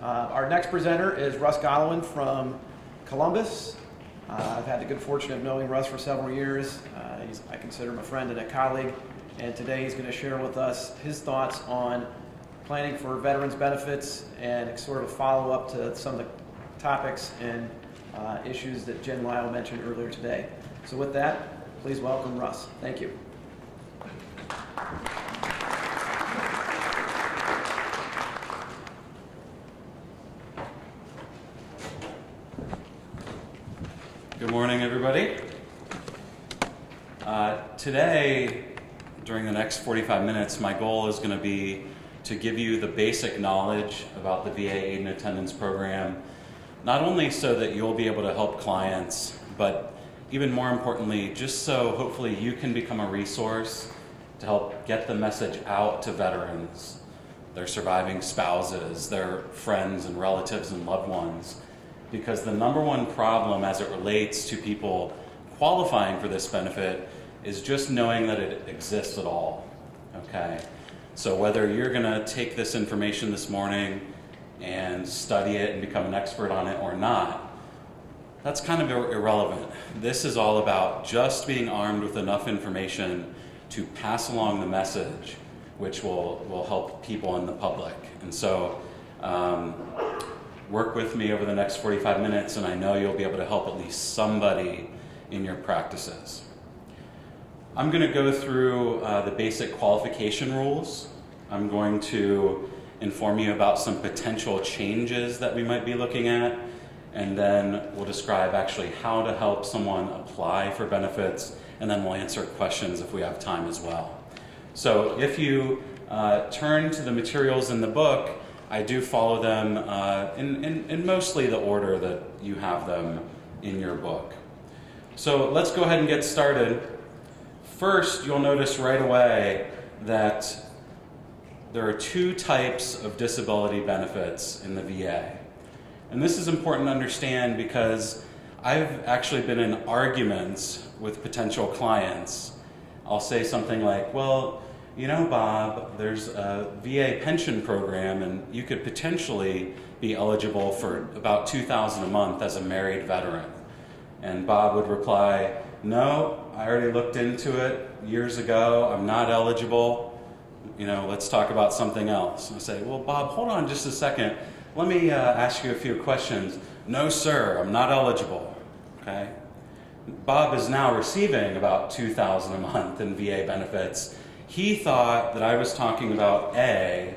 Our next presenter is Russ Gollowin from Columbus. I've had the good fortune of knowing Russ for several years. I consider him a friend and a colleague, and today he's going to share with us his thoughts on planning for veterans benefits and sort of follow up to some of the topics and issues that Jen Lyle mentioned earlier today. So with that, please welcome Russ. Thank you. Good morning, everybody. Today, during the next 45 minutes, my goal is going to be to give you the basic knowledge about the VA Aid and Attendance Program, not only so that you'll be able to help clients, but even more importantly, just so hopefully you can become a resource to help get the message out to veterans, their surviving spouses, their friends and relatives and loved ones. Because the number one problem as it relates to people qualifying for this benefit is just knowing that it exists at all, okay? So whether you're gonna take this information this morning and study it and become an expert on it or not, that's kind of irrelevant. This is all about just being armed with enough information to pass along the message, which will help people in the public. And so, work with me over the next 45 minutes, and I know you'll be able to help at least somebody in your practices. I'm going to go through the basic qualification rules. I'm going to inform you about some potential changes that we might be looking at, and then we'll describe actually how to help someone apply for benefits, and then we'll answer questions if we have time as well. So if you turn to the materials in the book, I do follow them in mostly the order that you have them in your book. So let's go ahead and get started. First, you'll notice right away that there are two types of disability benefits in the VA. And this is important to understand because I've actually been in arguments with potential clients. I'll say something like, well, you know, Bob, there's a VA pension program and you could potentially be eligible for about $2,000 a month as a married veteran. And Bob would reply, no, I already looked into it years ago, I'm not eligible, you know, let's talk about something else. And I say, well, Bob, hold on just a second, let me ask you a few questions. No, sir, I'm not eligible, okay? Bob is now receiving about $2,000 a month in VA benefits. He thought that I was talking about A,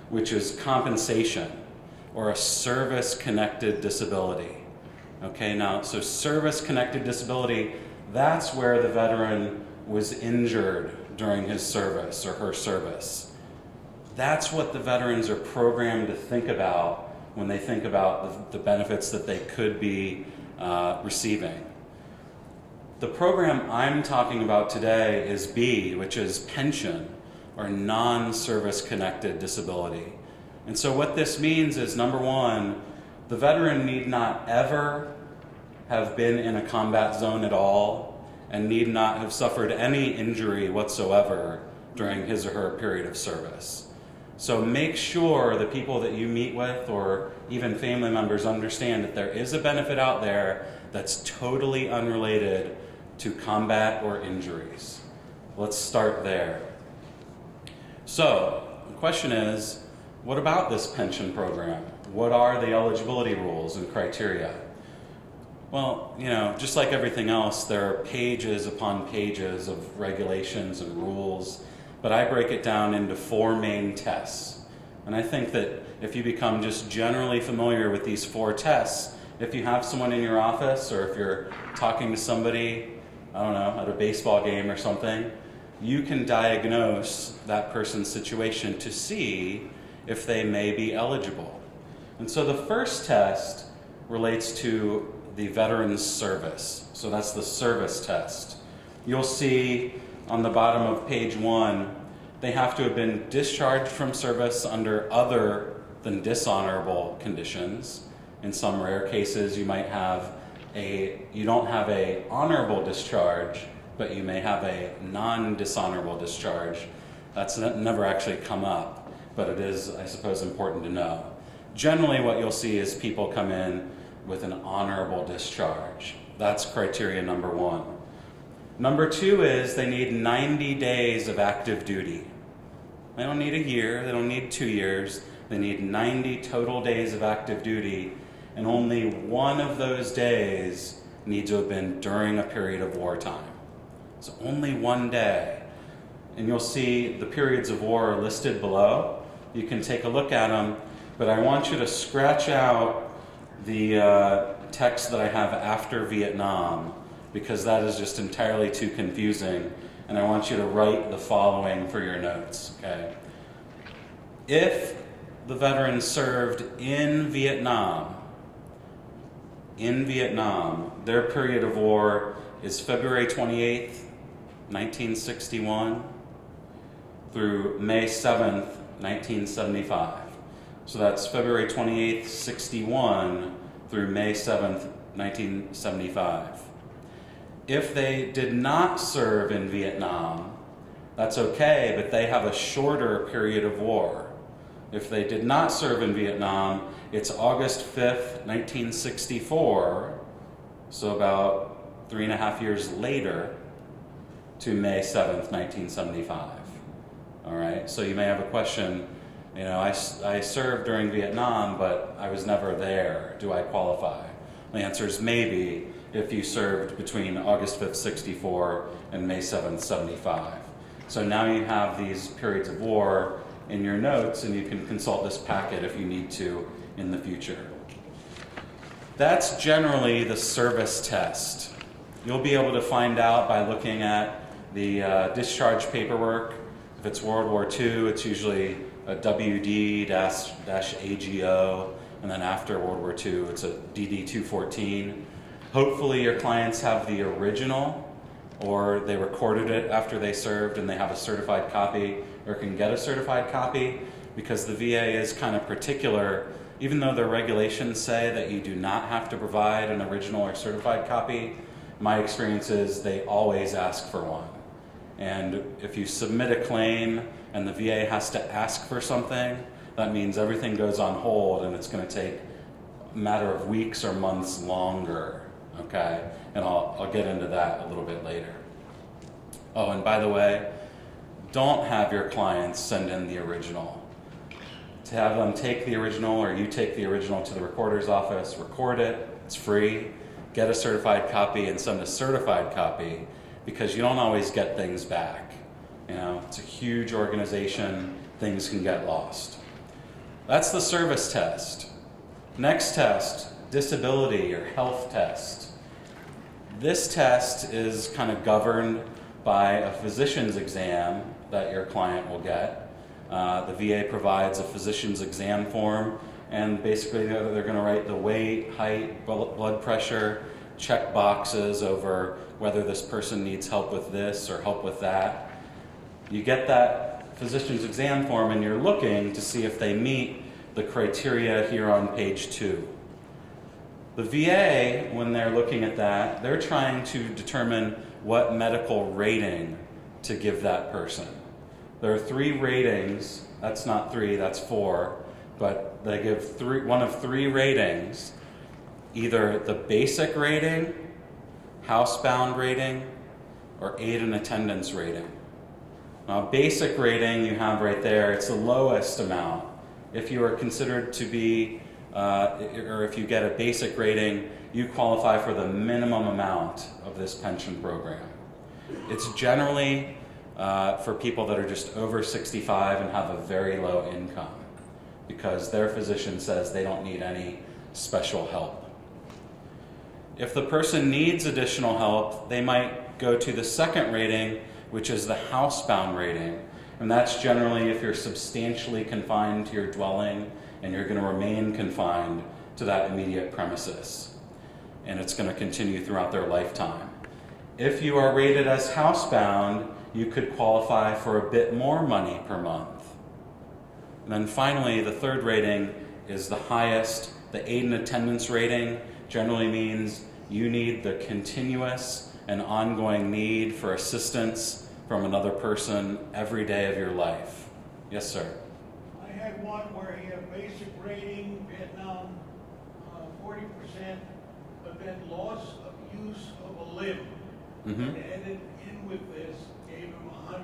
which is compensation, or a service-connected disability. Okay, now, so service-connected disability, that's where the veteran was injured during his service or her service. That's what the veterans are programmed to think about when they think about the benefits that they could be receiving. The program I'm talking about today is B, which is pension, or non-service connected disability. And so what this means is, number one, the veteran need not ever have been in a combat zone at all and need not have suffered any injury whatsoever during his or her period of service. So make sure the people that you meet with or even family members understand that there is a benefit out there that's totally unrelated to combat or injuries. Let's start there. So, the question is, what about this pension program? What are the eligibility rules and criteria? Well, you know, just like everything else, there are pages upon pages of regulations and rules, but I break it down into 4 main tests. And I think that if you become just generally familiar with these 4 tests, if you have someone in your office or if you're talking to somebody, I don't know, at a baseball game or something, you can diagnose that person's situation to see if they may be eligible. And so the first test relates to the veteran's service. So that's the service test. You'll see on the bottom of page 1, they have to have been discharged from service under other than dishonorable conditions. In some rare cases, you might have you don't have a honorable discharge, but you may have a non-dishonorable discharge. That's never actually come up, but it is, I suppose, important to know. Generally, what you'll see is people come in with an honorable discharge. That's criteria number one. Number two is they need 90 days of active duty. They don't need a year, they don't need 2 years. They need 90 total days of active duty, and only one of those days need to have been during a period of wartime. So only one day. And you'll see the periods of war are listed below. You can take a look at them, but I want you to scratch out the text that I have after Vietnam, because that is just entirely too confusing, and I want you to write the following for your notes, okay? If the veteran served in Vietnam, their period of war is February 28th, 1961 through May 7th, 1975. So that's February 28th, 61 through May 7th, 1975. If they did not serve in Vietnam, that's okay, but they have a shorter period of war. If they did not serve in Vietnam, it's August 5th, 1964, so about 3.5 years later, to May 7th, 1975. All right, so you may have a question, you know, I served during Vietnam, but I was never there. Do I qualify? The answer is maybe, if you served between August 5th, 64 and May 7th, 75. So now you have these periods of war in your notes, and you can consult this packet if you need to in the future. That's generally the service test. You'll be able to find out by looking at the discharge paperwork. If it's World War II, it's usually a WD-AGO, and then after World War II, it's a DD-214. Hopefully your clients have the original, or they recorded it after they served and they have a certified copy, or can get a certified copy, because the VA is kind of particular. Even though their regulations say that you do not have to provide an original or certified copy, my experience is they always ask for one. And if you submit a claim and the VA has to ask for something, that means everything goes on hold and it's going to take a matter of weeks or months longer. Okay, and I'll get into that a little bit later. Oh, and by the way, don't have your clients send in the original. To have them take the original, or you take the original to the recorder's office, record it, it's free, get a certified copy and send a certified copy, because you don't always get things back. You know, it's a huge organization, things can get lost. That's the service test. Next test, disability or health test. This test is kind of governed by a physician's exam that your client will get. The VA provides a physician's exam form, and basically they're going to write the weight, height, blood pressure, check boxes over whether this person needs help with this or help with that. You get that physician's exam form and you're looking to see if they meet the criteria here on page 2. The VA, when they're looking at that, they're trying to determine what medical rating to give that person. There are 3 ratings. That's not 3, that's 4. But they give one of 3 ratings, either the basic rating, housebound rating, or aid and attendance rating. Now, basic rating you have right there, it's the lowest amount. If you are considered to be, or if you get a basic rating, you qualify for the minimum amount of this pension program. It's generally for people that are just over 65 and have a very low income, because their physician says they don't need any special help. If the person needs additional help, they might go to the second rating, which is the housebound rating. And that's generally if you're substantially confined to your dwelling and you're going to remain confined to that immediate premises. And it's going to continue throughout their lifetime. If you are rated as housebound, you could qualify for a bit more money per month. And then finally, the third rating is the highest. The aid and attendance rating generally means you need the continuous and ongoing need for assistance from another person every day of your life. Yes, sir. I had one where he had basic rating, Vietnam, 40%, but then loss of use of a limb. Mm-hmm. And added in with this, gave him 100%.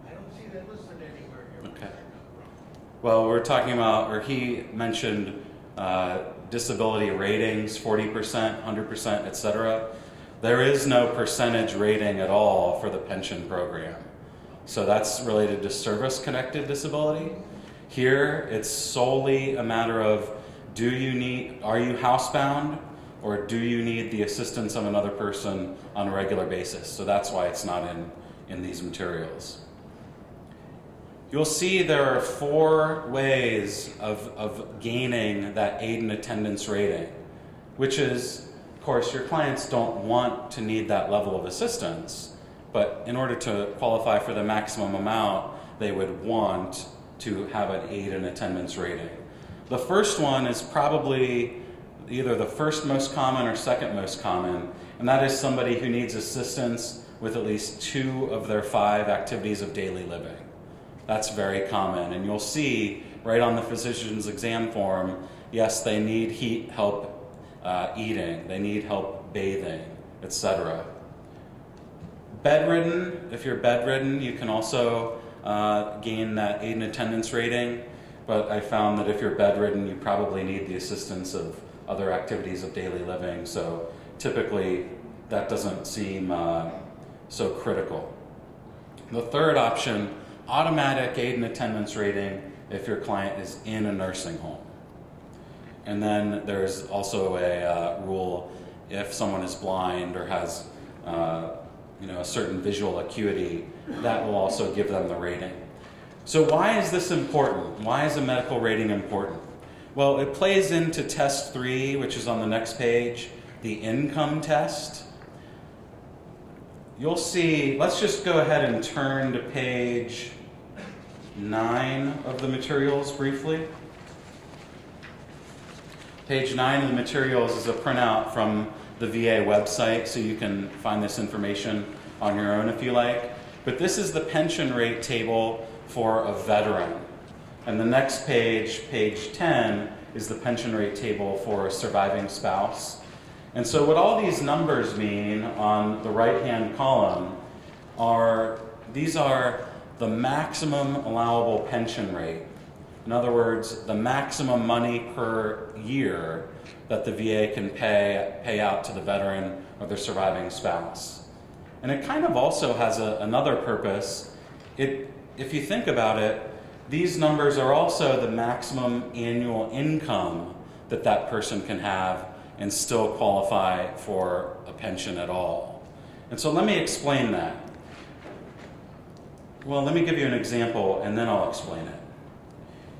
I don't see that listed anywhere here. Okay. Well, we're talking about, or he mentioned disability ratings, 40%, 100%, etc. There is no percentage rating at all for the pension program. So that's related to service-connected disability. Here, it's solely a matter of, are you housebound, or do you need the assistance of another person on a regular basis? So that's why it's not in these materials. You'll see there are 4 ways of gaining that aid and attendance rating, which is, of course, your clients don't want to need that level of assistance, but in order to qualify for the maximum amount, they would want to have an aid and attendance rating. The first one is probably either the first most common or second most common, and that is somebody who needs assistance with at least 2 of their 5 activities of daily living. That's very common, and you'll see right on the physician's exam form, yes, they need help eating, they need help bathing, etc. Bedridden, if you're bedridden, you can also gain that aid and attendance rating, but I found that if you're bedridden, you probably need the assistance of other activities of daily living, so typically that doesn't seem so critical. The third option, automatic aid and attendance rating if your client is in a nursing home. And then there's also a rule if someone is blind or has a certain visual acuity, that will also give them the rating. So why is this important? Why is a medical rating important? Well, it plays into test 3, which is on the next page, the income test. You'll see, let's just go ahead and turn to page 9 of the materials briefly. Page 9 of the materials is a printout from the VA website, so you can find this information on your own if you like. But this is the pension rate table for a veteran. And the next page, page 10, is the pension rate table for a surviving spouse. And so what all these numbers mean on the right-hand column are the maximum allowable pension rate. In other words, the maximum money per year that the VA can pay out to the veteran or their surviving spouse. And it kind of also has another purpose. If you think about it, these numbers are also the maximum annual income that that person can have and still qualify for a pension at all. And so let me explain that. Well, let me give you an example and then I'll explain it.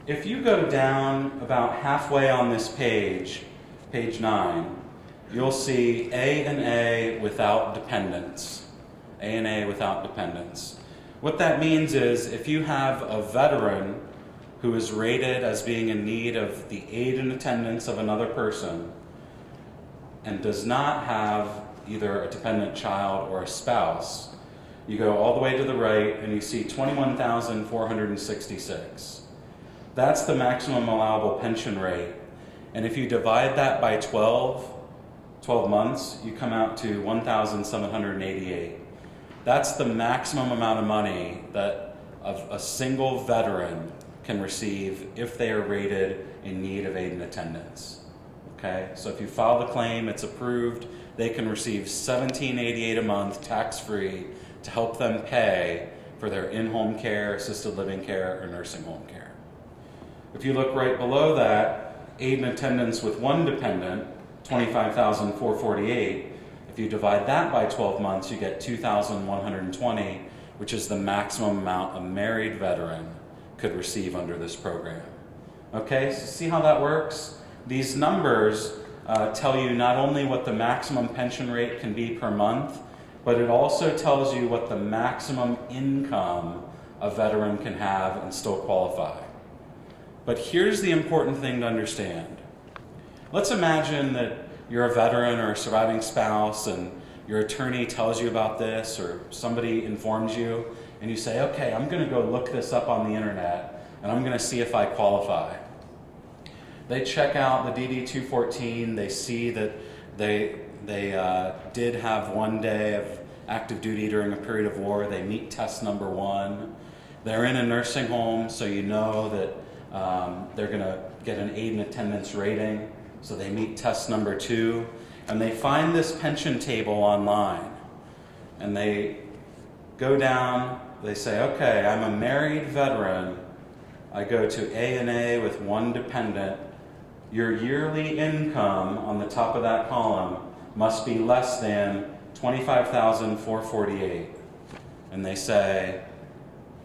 If you go down about halfway on this page, page 9, you'll see A&A without dependents. A&A without dependents. What that means is if you have a veteran who is rated as being in need of the aid and attendance of another person and does not have either a dependent child or a spouse, you go all the way to the right and you see 21,466. That's the maximum allowable pension rate. And if you divide that by 12 months, you come out to 1,788. That's the maximum amount of money that a single veteran can receive if they are rated in need of aid and attendance. Okay, so if you file the claim, it's approved, they can receive $1,788 a month tax-free to help them pay for their in-home care, assisted living care, or nursing home care. If you look right below that, aid and attendance with one dependent, $25,448. If you divide that by 12 months, you get $2,120, which is the maximum amount a married veteran could receive under this program. Okay, so see how that works? These numbers tell you not only what the maximum pension rate can be per month, but it also tells you what the maximum income a veteran can have and still qualify. But here's the important thing to understand. Let's imagine that you're a veteran or a surviving spouse and your attorney tells you about this or somebody informs you and you say, okay, I'm going to go look this up on the internet and I'm going to see if I qualify. They check out the DD-214. They see that they did have 1 day of active duty during a period of war. They meet test number 1. They're in a nursing home, so you know that they're going to get an aid and attendance rating. So they meet test number 2. And they find this pension table online. And they go down, they say, okay, I'm a married veteran. I go to A&A with 1 dependent. Your yearly income on the top of that column must be less than $25,448. And they say,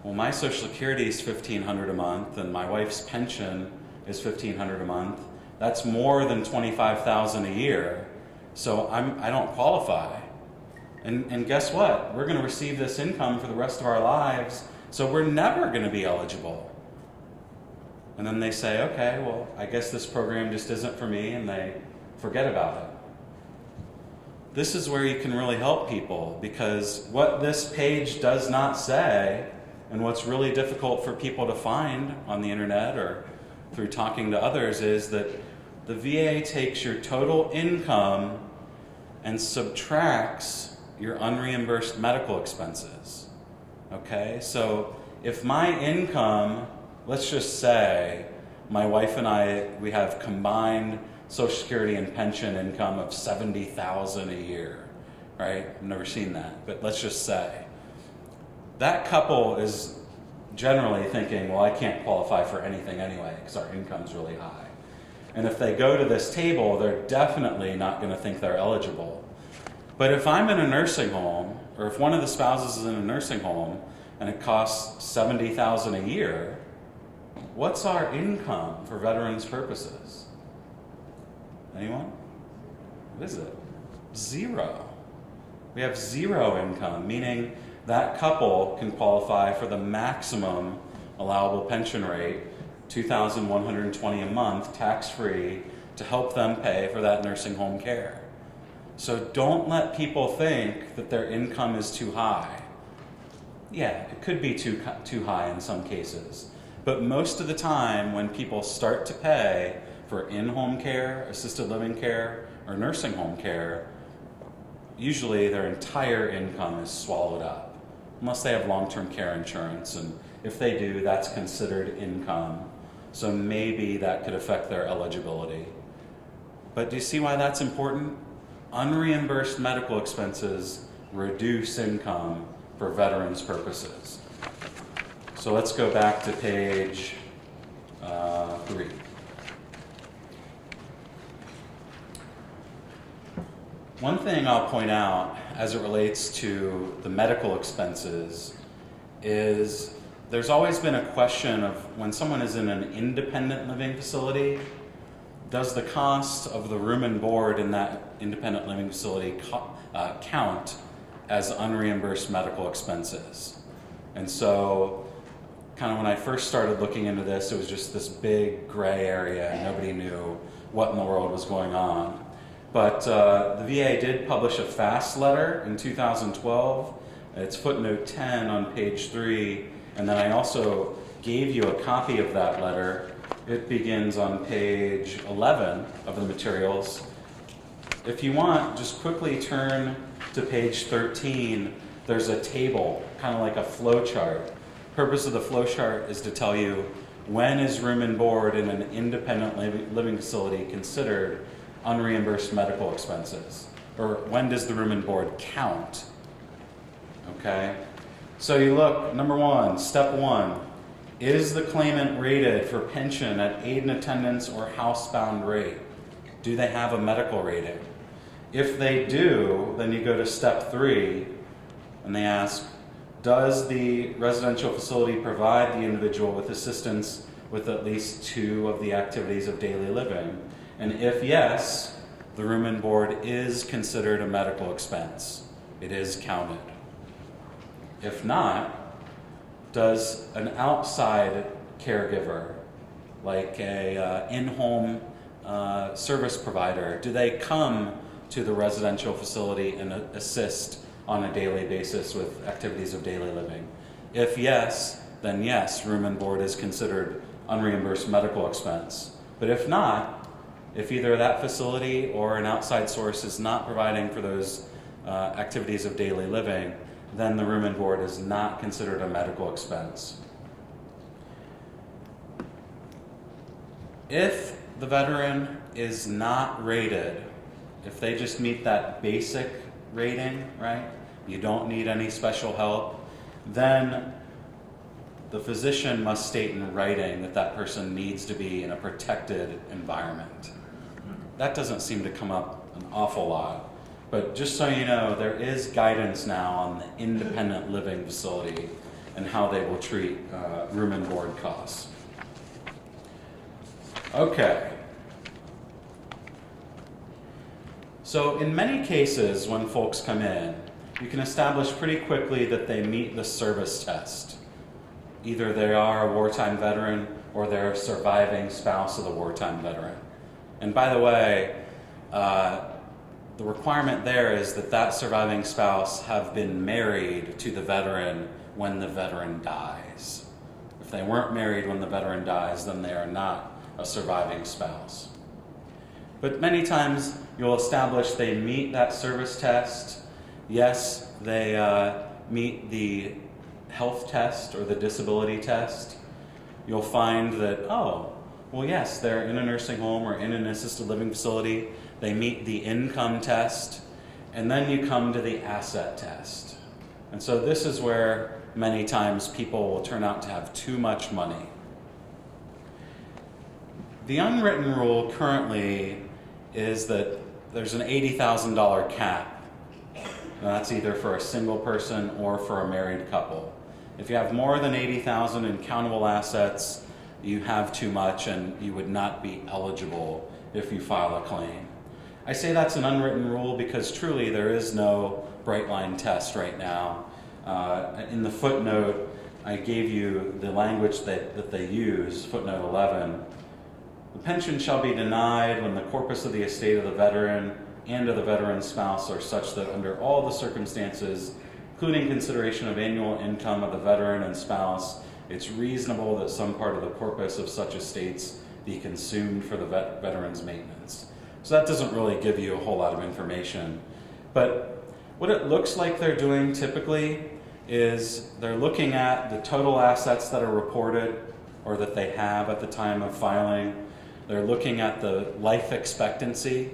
well, my Social Security is $1,500 a month, and my wife's pension is $1,500 a month. That's more than $25,000 a year, so I don't qualify. And guess what? We're going to receive this income for the rest of our lives, so we're never going to be eligible. And then they say, okay, well, I guess this program just isn't for me, and they forget about it. This is where you can really help people, because what this page does not say, and what's really difficult for people to find on the internet or through talking to others, is that the VA takes your total income and subtracts your unreimbursed medical expenses. Okay? So if my income, let's just say my wife and I, we have combined Social Security and pension income of $70,000 a year, right? I've never seen that, but let's just say. That couple is generally thinking, well, I can't qualify for anything anyway because our income's really high. And if they go to this table, they're definitely not going to think they're eligible. But if I'm in a nursing home, or if one of the spouses is in a nursing home and it costs $70,000 a year, what's our income for veterans purposes? Anyone? What is it? 0. We have 0 income, meaning that couple can qualify for the maximum allowable pension rate, $2,120 a month, tax-free, to help them pay for that nursing home care. So don't let people think that their income is too high. Yeah, it could be too high in some cases. But most of the time, when people start to pay for in-home care, assisted living care, or nursing home care, usually their entire income is swallowed up, unless they have long-term care insurance. And if they do, that's considered income. So maybe that could affect their eligibility. But do you see why that's important? Unreimbursed medical expenses reduce income for veterans purposes. So let's go back to page 3. One thing I'll point out as it relates to the medical expenses is there's always been a question of when someone is in an independent living facility, does the cost of the room and board in that independent living facility count as unreimbursed medical expenses? And so kind of when I first started looking into this, it was just this big gray area and nobody knew what in the world was going on. But the VA did publish a FAST letter in 2012. It's footnote 10 on page 3. And then I also gave you a copy of that letter. It begins on page 11 of the materials. If you want, just quickly turn to page 13. There's a table, kind of like a flow chart. Purpose of the flow chart is to tell you when is room and board in an independent living facility considered unreimbursed medical expenses, or when does the room and board count? Okay, so you look, number 1, step 1, is the claimant rated for pension at aid and attendance or housebound rate? Do they have a medical rating? If they do, then you go to step 3 and they ask, does the residential facility provide the individual with assistance with at least 2 of the activities of daily living? And if yes, the room and board is considered a medical expense. It is counted. If not, does an outside caregiver, like a in-home service provider, do they come to the residential facility and assist on a daily basis with activities of daily living? If yes, then yes, room and board is considered unreimbursed medical expense. But if not, if either that facility or an outside source is not providing for those activities of daily living, then the room and board is not considered a medical expense. If the veteran is not rated, if they just meet that basic rating, right? You don't need any special help, then the physician must state in writing that that person needs to be in a protected environment. That doesn't seem to come up an awful lot, but just so you know, there is guidance now on the independent living facility and how they will treat room and board costs. Okay. So in many cases, when folks come in, you can establish pretty quickly that they meet the service test. Either they are a wartime veteran or they're a surviving spouse of the wartime veteran. And by the way, the requirement there is that that surviving spouse have been married to the veteran when the veteran dies. If they weren't married when the veteran dies, then they are not a surviving spouse. But many times you'll establish they meet that service test. Yes, they meet the health test or the disability test. You'll find that, oh, well, yes, they're in a nursing home or in an assisted living facility. They meet the income test, and then you come to the asset test. And so this is where many times people will turn out to have too much money. The unwritten rule currently is that there's an $80,000 cap. And that's either for a single person or for a married couple. If you have more than $80,000 in countable assets, you have too much and you would not be eligible if you file a claim. I say that's an unwritten rule because truly there is no bright line test right now. In the footnote, I gave you the language that they use, footnote 11. The pension shall be denied when the corpus of the estate of the veteran and of the veteran's spouse are such that under all the circumstances, including consideration of annual income of the veteran and spouse, it's reasonable that some part of the corpus of such estates be consumed for the veteran's maintenance. So that doesn't really give you a whole lot of information. But what it looks like they're doing typically is they're looking at the total assets that are reported or that they have at the time of filing. They're looking at the life expectancy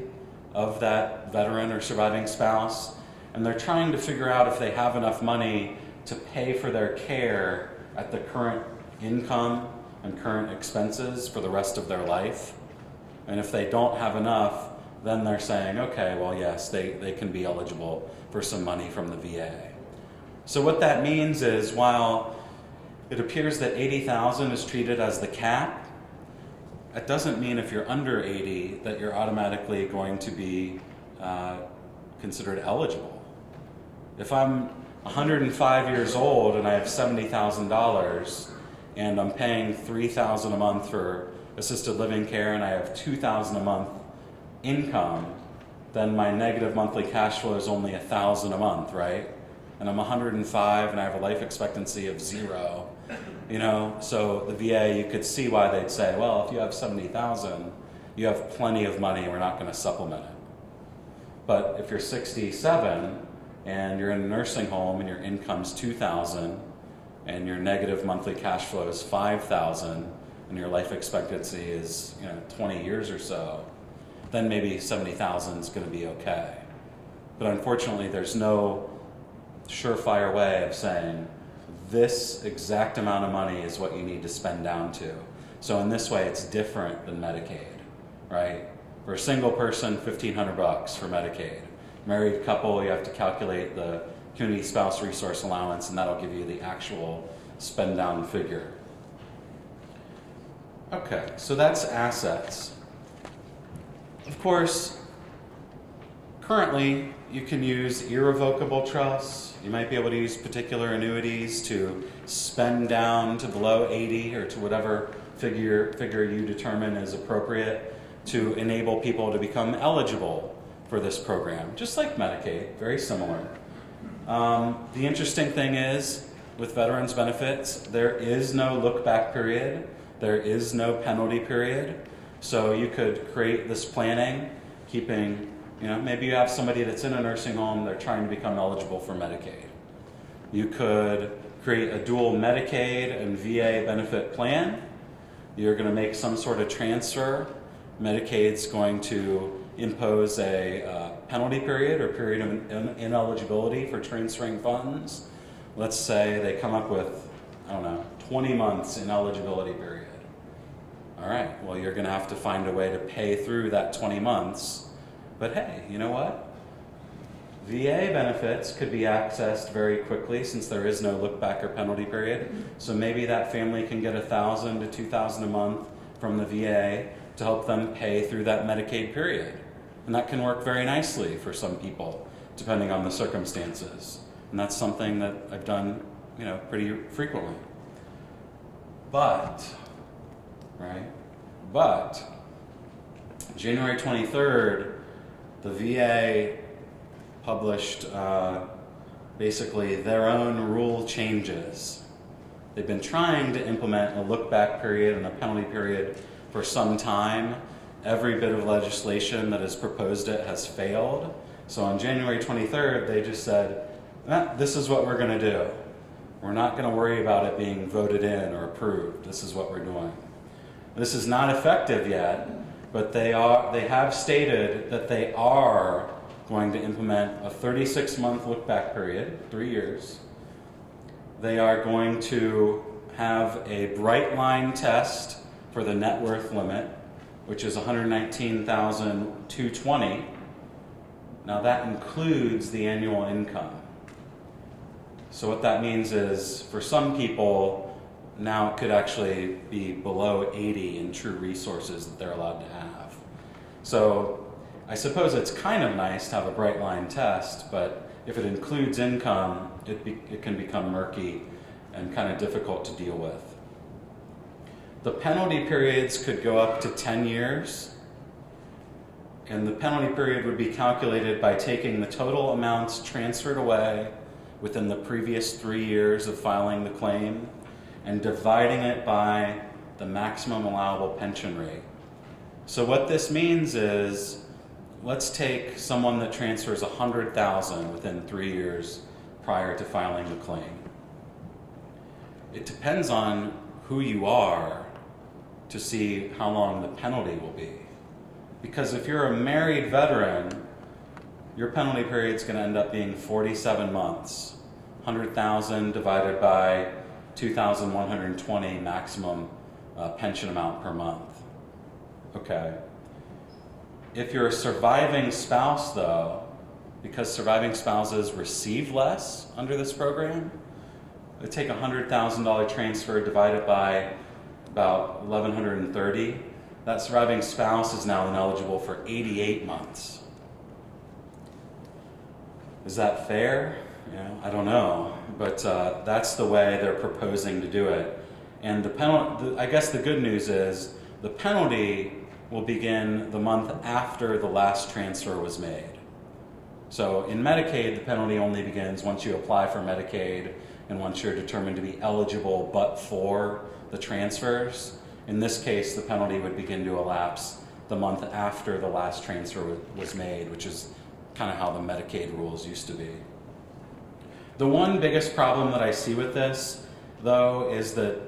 of that veteran or surviving spouse, and they're trying to figure out if they have enough money to pay for their care at the current income and current expenses for the rest of their life. And if they don't have enough, then they're saying, okay, well, yes, they can be eligible for some money from the VA. So what that means is while it appears that $80,000 is treated as the cap, it doesn't mean if you're under 80 that you're automatically going to be considered eligible. If I'm 105 years old and I have $70,000 and I'm paying $3,000 a month for assisted living care and I have $2,000 a month income, then my negative monthly cash flow is only $1,000 a month, right? And I'm 105 and I have a life expectancy of 0. So the VA, you could see why they'd say, well, if you have $70,000, you have plenty of money, we're not going to supplement it. But if you're 67 and you're in a nursing home and your income's $2,000 and your negative monthly cash flow is $5,000 and your life expectancy is 20 years or so, then maybe $70,000 is going to be okay. But unfortunately, there's no surefire way of saying this exact amount of money is what you need to spend down to. So in this way, it's different than Medicaid, right? For a single person, $1,500 for Medicaid. Married couple, you have to calculate the community spouse resource allowance, and that'll give you the actual spend down figure. Okay, so that's assets. Of course, currently, you can use irrevocable trusts. You might be able to use particular annuities to spend down to below 80 or to whatever figure you determine is appropriate to enable people to become eligible for this program, just like Medicaid, very similar. The interesting thing is, with veterans benefits, there is no look-back period. There is no penalty period. So you could create this planning, keeping, maybe you have somebody that's in a nursing home, they're trying to become eligible for Medicaid. You could create a dual Medicaid and VA benefit plan. You're going to make some sort of transfer. Medicaid's going to impose a penalty period or period of ineligibility for transferring funds. Let's say they come up with, 20 months ineligibility period. All right, well, you're going to have to find a way to pay through that 20 months. But hey, you know what? VA benefits could be accessed very quickly since there is no look back or penalty period. So maybe that family can get $1,000 to $2,000 a month from the VA to help them pay through that Medicaid period. And that can work very nicely for some people, depending on the circumstances. And that's something that I've done, pretty frequently. But January 23rd, the VA published basically their own rule changes. They've been trying to implement a look-back period and a penalty period for some time. Every bit of legislation that has proposed it has failed. So on January 23rd, they just said, this is what we're going to do. We're not going to worry about it being voted in or approved. This is what we're doing. This is not effective yet, but they have stated that they are going to implement a 36-month look-back period, 3 years. They are going to have a bright line test for the net worth limit, which is $119,220. Now that includes the annual income. So what that means is, for some people, now it could actually be below 80 in true resources that they're allowed to have. So I suppose it's kind of nice to have a bright line test, but if it includes income, it can become murky and kind of difficult to deal with. The penalty periods could go up to 10 years, and the penalty period would be calculated by taking the total amounts transferred away within the previous 3 years of filing the claim and dividing it by the maximum allowable pension rate. So what this means is, let's take someone that transfers $100,000 within 3 years prior to filing the claim. It depends on who you are to see how long the penalty will be. Because if you're a married veteran, your penalty period is going to end up being 47 months. 100,000 divided by 2,120 maximum pension amount per month. Okay. If you're a surviving spouse, though, because surviving spouses receive less under this program, they take a $100,000 transfer divided by about 1,130. That surviving spouse is now ineligible for 88 months. Is that fair? I don't know, but that's the way they're proposing to do it. And I guess the good news is the penalty will begin the month after the last transfer was made. So in Medicaid, the penalty only begins once you apply for Medicaid and once you're determined to be eligible but for the transfers. In this case, the penalty would begin to elapse the month after the last transfer was made, which is kind of how the Medicaid rules used to be. The one biggest problem that I see with this, though, is that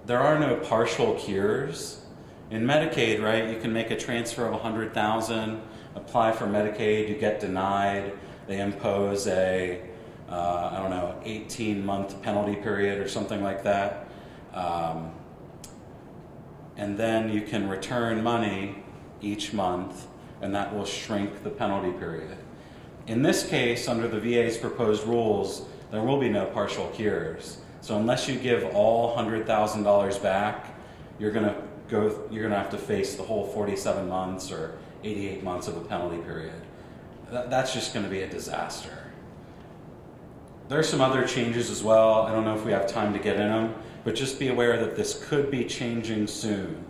there are no partial cures. In Medicaid, right, you can make a transfer of $100,000, apply for Medicaid, you get denied, they impose a 18-month penalty period or something like that. And then you can return money each month, and that will shrink the penalty period. In this case, under the VA's proposed rules, there will be no partial cures. So unless you give all $100,000 back, you're going to have to face the whole 47 months or 88 months of a penalty period. That's just going to be a disaster. There are some other changes as well. I don't know if we have time to get in them, but just be aware that this could be changing soon.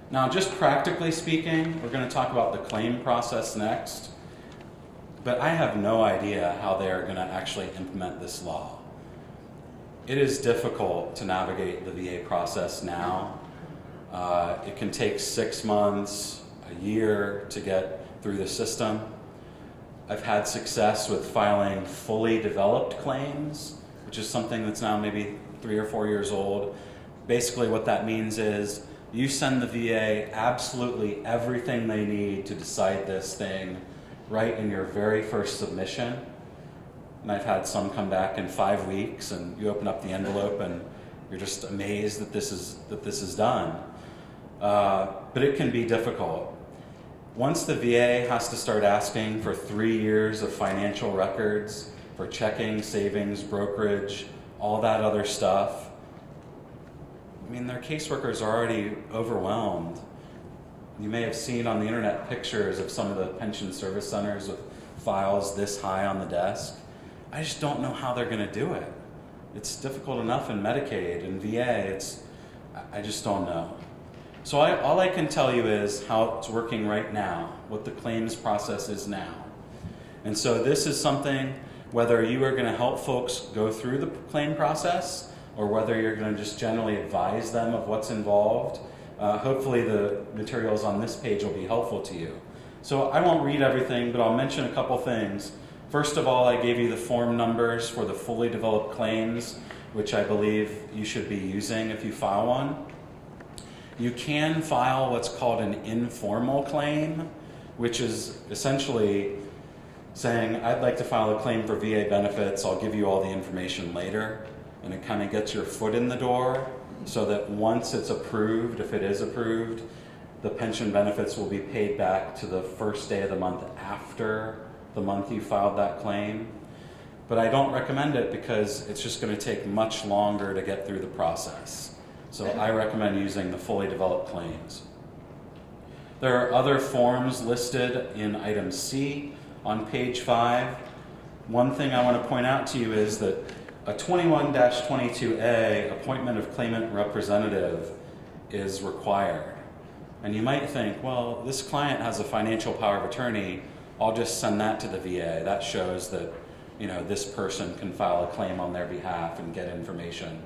Now, just practically speaking, we're going to talk about the claim process next, but I have no idea how they're going to actually implement this law. It is difficult to navigate the VA process now. It can take 6 months, a year to get through the system. I've had success with filing fully developed claims, which is something that's now maybe 3 or 4 years old. Basically what that means is you send the VA absolutely everything they need to decide this thing right in your very first submission. And I've had some come back in 5 weeks, and you open up the envelope and you're just amazed that this is done. But it can be difficult. Once the VA has to start asking for 3 years of financial records for checking, savings, brokerage, all that other stuff, I mean, their caseworkers are already overwhelmed. You may have seen on the internet pictures of some of the pension service centers with files this high on the desk. I just don't know how they're going to do it. It's difficult enough in Medicaid and VA. I just don't know. So all I can tell you is how it's working right now, what the claims process is now. And so this is something, whether you are going to help folks go through the claim process or whether you're going to just generally advise them of what's involved, hopefully the materials on this page will be helpful to you. So I won't read everything, but I'll mention a couple things. First of all, I gave you the form numbers for the fully developed claims, which I believe you should be using if you file one. You can file what's called an informal claim, which is essentially saying, I'd like to file a claim for VA benefits, I'll give you all the information later. And it kind of gets your foot in the door so that once it's approved, if it is approved, the pension benefits will be paid back to the first day of the month after the month you filed that claim. But I don't recommend it because it's just going to take much longer to get through the process. So I recommend using the fully developed claims. There are other forms listed in item C on page 5. One thing I want to point out to you is that a 21-22A, appointment of claimant representative, is required. And you might think, well, this client has a financial power of attorney, I'll just send that to the VA. That shows that, this person can file a claim on their behalf and get information.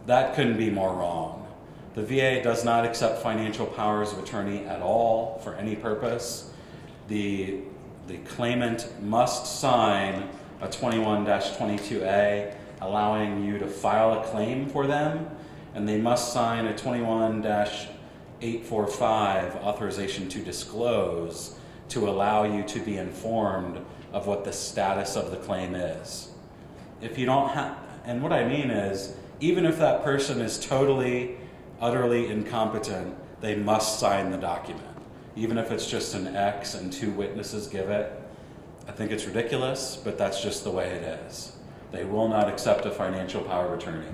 That couldn't be more wrong. The VA does not accept financial powers of attorney at all for any purpose. The claimant must sign a 21-22A allowing you to file a claim for them, and they must sign a 21-845 authorization to disclose to allow you to be informed of what the status of the claim is. If you don't have, and what I mean is, even if that person is totally, utterly incompetent, they must sign the document. Even if it's just an X and 2 witnesses give it. I think it's ridiculous, but that's just the way it is. They will not accept a financial power of attorney.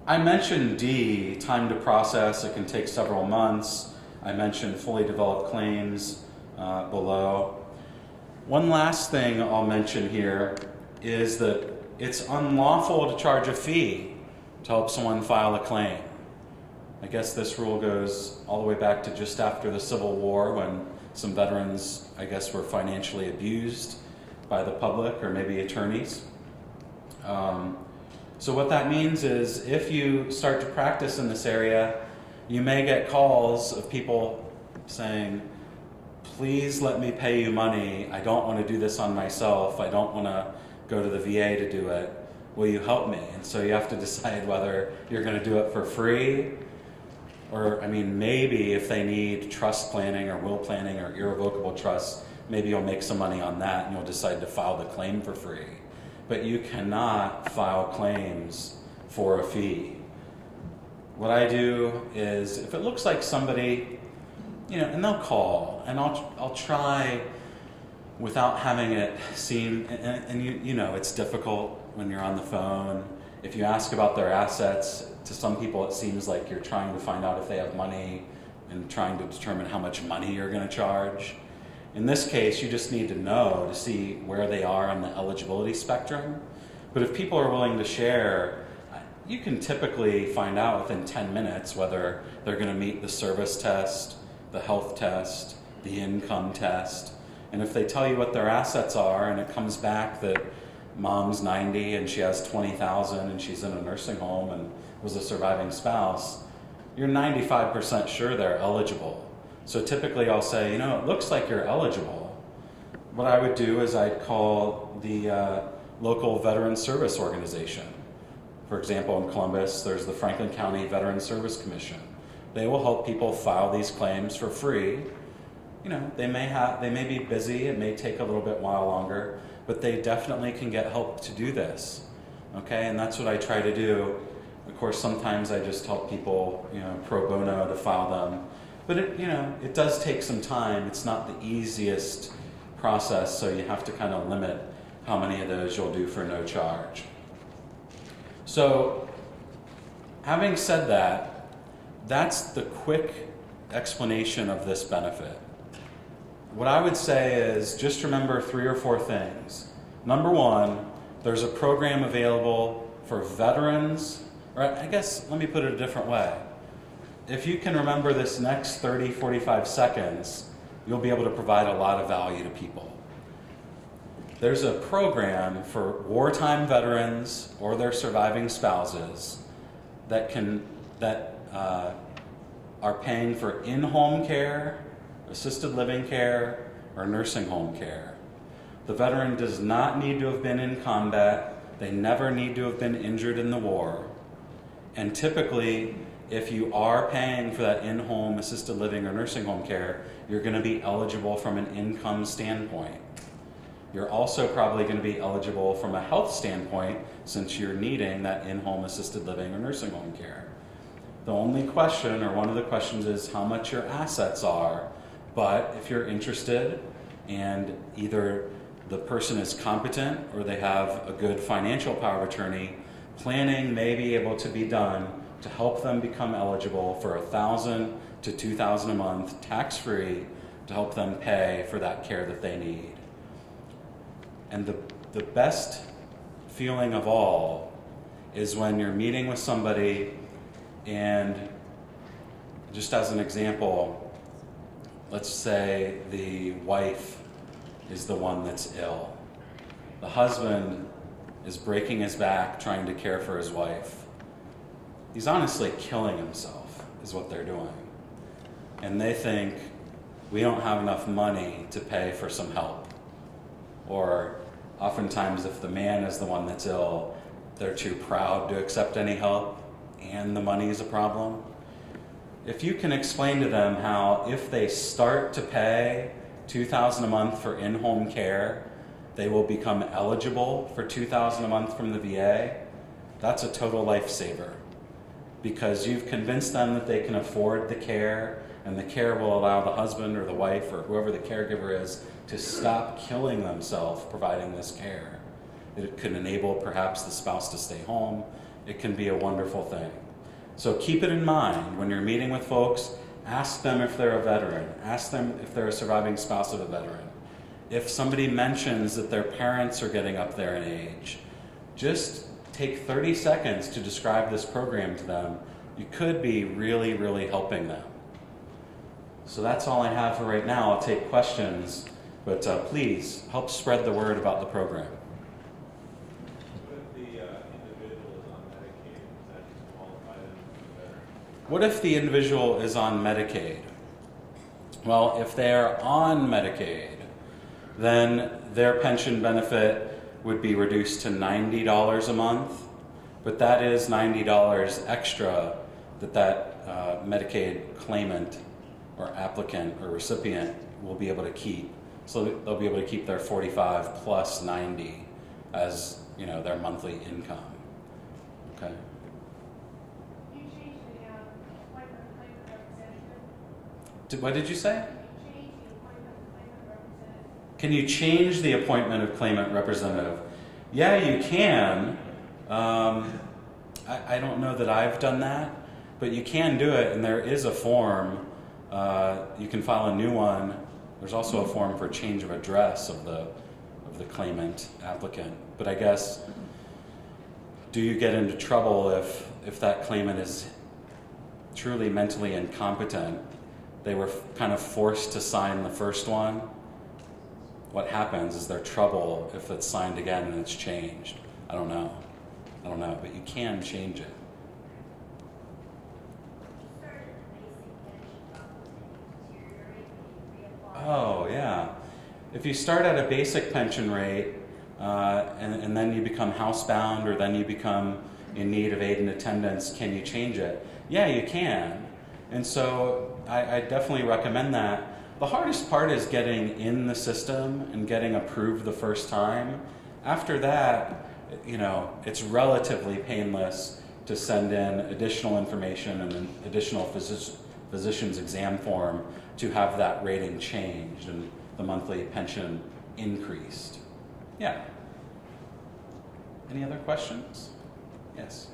I mentioned D, time to process. It can take several months. I mentioned fully developed claims below. One last thing I'll mention here is that it's unlawful to charge a fee to help someone file a claim. I guess this rule goes all the way back to just after the Civil War when some veterans, I guess, were financially abused by the public or maybe attorneys. So what that means is if you start to practice in this area, you may get calls of people saying, please let me pay you money. I don't want to do this on myself. I don't want to go to the VA to do it. Will you help me? And so you have to decide whether you're going to do it for free or, maybe if they need trust planning or will planning or irrevocable trust, maybe you'll make some money on that and you'll decide to file the claim for free. But you cannot file claims for a fee. What I do is, if it looks like somebody, and they'll call, and I'll try without having it seem, and it's difficult when you're on the phone. If you ask about their assets, to some people it seems like you're trying to find out if they have money and trying to determine how much money you're going to charge. In this case, you just need to know to see where they are on the eligibility spectrum. But if people are willing to share, you can typically find out within 10 minutes whether they're going to meet the service test, the health test, the income test. And if they tell you what their assets are and it comes back that mom's 90 and she has $20,000 and she's in a nursing home and was a surviving spouse, you're 95% sure they're eligible. So typically I'll say, you know, it looks like you're eligible. What I would do is I'd call the local veteran service organization. For example, in Columbus, there's the Franklin County Veteran Service Commission. They will help people file these claims for free. You know, they may be busy, it may take a little bit while longer, but they definitely can get help to do this. Okay, and that's what I try to do. Of course, sometimes I just help people, you know, pro bono to file them. But it does take some time. It's not the easiest process, so you have to kind of limit how many of those you'll do for no charge. So, having said that, that's the quick explanation of this benefit. What I would say is just remember 3 or 4 things. Number 1, there's a program available for veterans, or I guess let me put it a different way. If you can remember this next 30, 45 seconds, you'll be able to provide a lot of value to people. There's a program for wartime veterans or their surviving spouses that are paying for in-home care, assisted living care, or nursing home care. The veteran does not need to have been in combat. They never need to have been injured in the war. And typically, if you are paying for that in-home assisted living or nursing home care, you're going to be eligible from an income standpoint. You're also probably going to be eligible from a health standpoint since you're needing that in-home assisted living or nursing home care. The only question, or one of the questions, is how much your assets are. But if you're interested and either the person is competent or they have a good financial power of attorney, planning may be able to be done to help them become eligible for $1,000 to $2,000 a month, tax-free, to help them pay for that care that they need. And the best feeling of all is when you're meeting with somebody and, just as an example, let's say the wife is the one that's ill. The husband is breaking his back trying to care for his wife. He's honestly killing himself, is what they're doing. And they think, we don't have enough money to pay for some help. Or oftentimes if the man is the one that's ill, they're too proud to accept any help, and the money is a problem. If you can explain to them how if they start to pay $2,000 a month for in-home care, they will become eligible for $2,000 a month from the VA, that's a total lifesaver. Because you've convinced them that they can afford the care, and the care will allow the husband or the wife or whoever the caregiver is to stop killing themselves providing this care. It could enable perhaps the spouse to stay home. It can be a wonderful thing. So keep it in mind when you're meeting with folks. Ask them if they're a veteran. Ask them if they're a surviving spouse of a veteran. If somebody mentions that their parents are getting up there in age, just take 30 seconds to describe this program to them. You could be really, really helping them. So that's all I have for right now. I'll take questions, but please help spread the word about the program. What if the individual is on Medicaid? Well, if they're on Medicaid, then their pension benefit would be reduced to $90 a month, but that is $90 extra that Medicaid claimant or applicant or recipient will be able to keep. So they'll be able to keep their 45 plus 90 as, you know, their monthly income. Okay. You changed the appointment of claimant representative? What did you say? Can you change the appointment of claimant representative? Can you change the appointment of claimant representative? Yeah, you can. I don't know that I've done that, but you can do it, and there is a form. You can file a new one. There's also a form for change of address of the claimant applicant. But I guess, do you get into trouble if that claimant is truly mentally incompetent? They were kind of forced to sign the first one. What happens is there's trouble if it's signed again and it's changed. I don't know, but you can change it. Sir, If you start at a basic pension rate and then you become housebound or then you become in need of aid and attendance, can you change it? Yeah, you can. And so I definitely recommend that. The hardest part is getting in the system and getting approved the first time. After that, it's relatively painless to send in additional information and an additional physician's exam form to have that rating changed and the monthly pension increased. Yeah. Any other questions? Yes.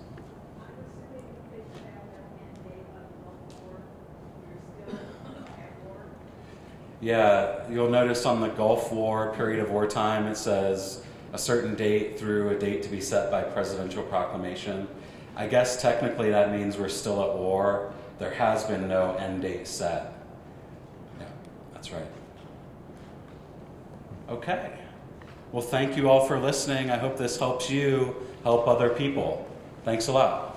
Yeah, you'll notice on the Gulf War period of wartime, it says a certain date through a date to be set by presidential proclamation. I guess technically that means we're still at war. There has been no end date set. Yeah, that's right. Okay. Well, thank you all for listening. I hope this helps you help other people. Thanks a lot.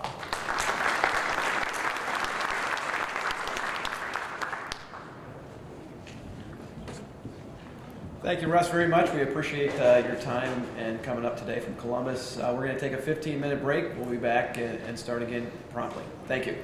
Thank you, Russ, very much. We appreciate your time and coming up today from Columbus. We're going to take a 15-minute break. We'll be back and start again promptly. Thank you.